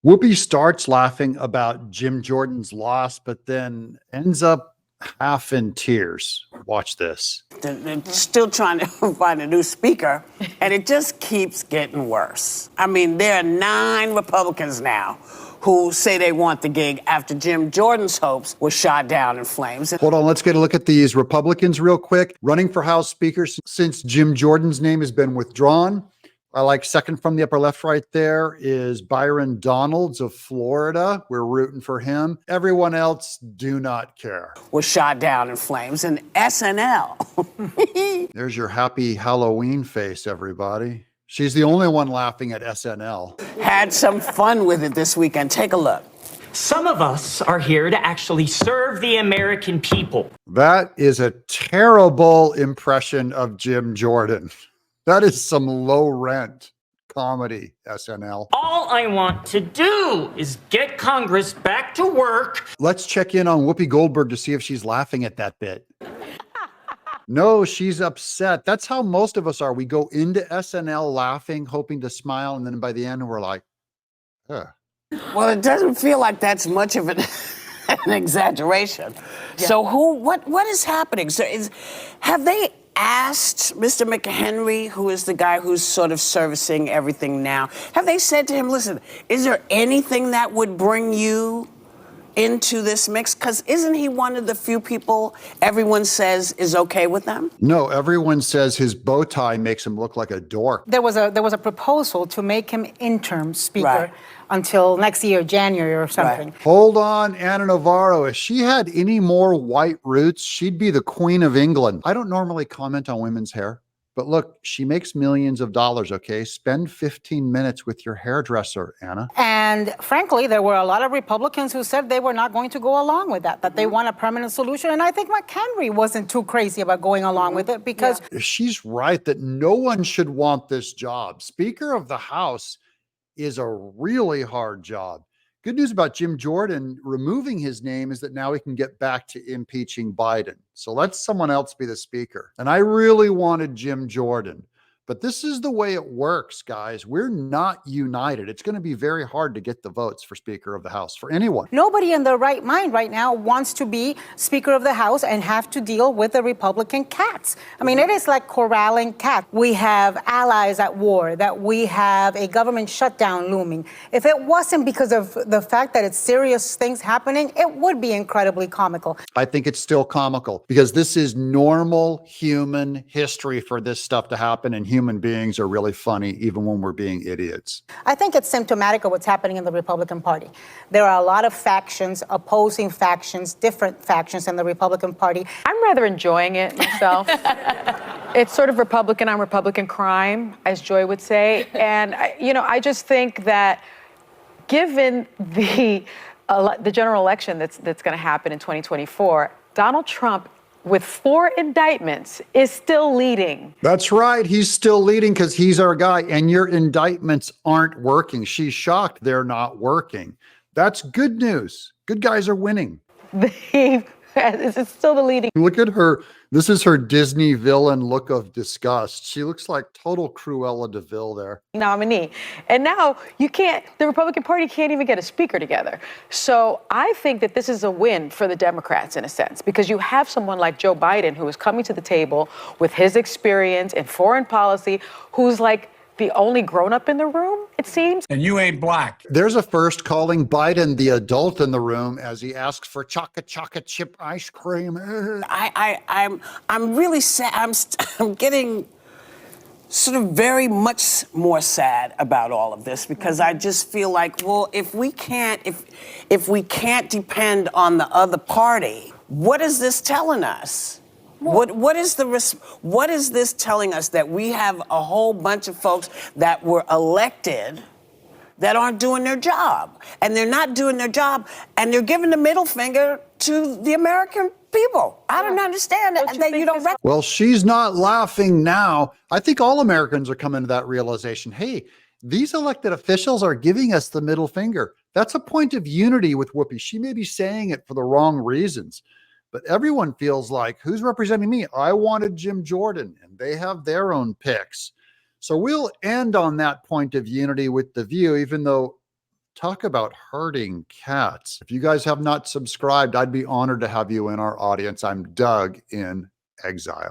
Whoopi starts laughing about Jim Jordan's loss, but then ends up half in tears. Watch this. They're still trying to find a new speaker, and it just keeps getting worse. I mean, there are 9 Republicans now who say they want the gig after Jim Jordan's hopes were shot down in flames. Hold on, let's get a look at these Republicans real quick. Running for House Speaker since Jim Jordan's name has been withdrawn. I like second from the upper left right there is Byron Donalds of Florida. We're rooting for him. Everyone else do not care. Was shot down in flames. And SNL. There's your happy Halloween face, everybody. She's the only one laughing at SNL. Had some fun with it this weekend. Take a look. Some of us are here to actually serve the American people. That is a terrible impression of Jim Jordan. That is some low rent comedy, SNL. All I want to do is get Congress back to work. Let's check in on Whoopi Goldberg to see if she's laughing at that bit. No, she's upset. That's how most of us are. We go into SNL laughing, hoping to smile, and then by the end we're like, huh. Well, it doesn't feel like that's much of an exaggeration. Yeah. So what is happening? So have they asked Mr. McHenry, who is the guy who's sort of servicing everything now, have they said to him, listen, is there anything that would bring you into this mix? Because isn't he one of the few people everyone says is okay with them? No, everyone says his bow tie makes him look like a dork. There was a proposal to make him interim speaker until next year, January or something. Hold on, Anna Navarro. If she had any more white roots, she'd be the Queen of England. I don't normally comment on women's hair, but look, she makes millions of dollars, okay? Spend 15 minutes with your hairdresser, Anna. And frankly, there were a lot of Republicans who said they were not going to go along with that they want a permanent solution. And I think McHenry wasn't too crazy about going along with it because... She's right that no one should want this job. Speaker of the House is a really hard job. Good news about Jim Jordan removing his name is that now we can get back to impeaching Biden. So let someone else be the speaker. And I really wanted Jim Jordan, but this is the way it works, guys. We're not united. It's going to be very hard to get the votes for Speaker of the House for anyone. Nobody in their right mind right now wants to be Speaker of the House and have to deal with the Republican cats. I mean, it is like corralling cats. We have allies at war, that we have a government shutdown looming. If it wasn't because of the fact that it's serious things happening, it would be incredibly comical. I think it's still comical because this is normal human history for this stuff to happen, and human beings are really funny even when we're being idiots. I think it's symptomatic of what's happening in the Republican Party. There are a lot of factions, opposing factions, different factions in the Republican Party. I'm rather enjoying it myself. It's sort of Republican on Republican crime, as Joy would say. And, I just think that given the general election that's going to happen in 2024, Donald Trump, with 4 indictments, is still leading. That's right. He's still leading because he's our guy. And your indictments aren't working. She's shocked they're not working. That's good news. Good guys are winning. It's still the leading. Look at her. This is her Disney villain look of disgust. She looks like total Cruella de Vil there. Nominee. And now the Republican Party can't even get a speaker together. So I think that this is a win for the Democrats in a sense, because you have someone like Joe Biden who is coming to the table with his experience in foreign policy, who's like the only grown-up in the room, it seems. And you ain't black. There's a first calling Biden the adult in the room as he asks for chocolate chip ice cream. I'm really sad. I'm getting sort of very much more sad about all of this because I just feel like, well, if we can't depend on the other party, what is this telling us? What is this telling us, that we have a whole bunch of folks that were elected that aren't doing their job, and they're not doing their job, and they're giving the middle finger to the American people? I don't understand that you don't. Well, she's not laughing now. I think all Americans are coming to that realization. Hey, these elected officials are giving us the middle finger. That's a point of unity with Whoopi. She may be saying it for the wrong reasons, but everyone feels like, who's representing me? I wanted Jim Jordan, and they have their own picks. So we'll end on that point of unity with The View, even though Talk about hurting cats. If you guys have not subscribed, I'd be honored to have you in our audience. I'm Doug in Exile.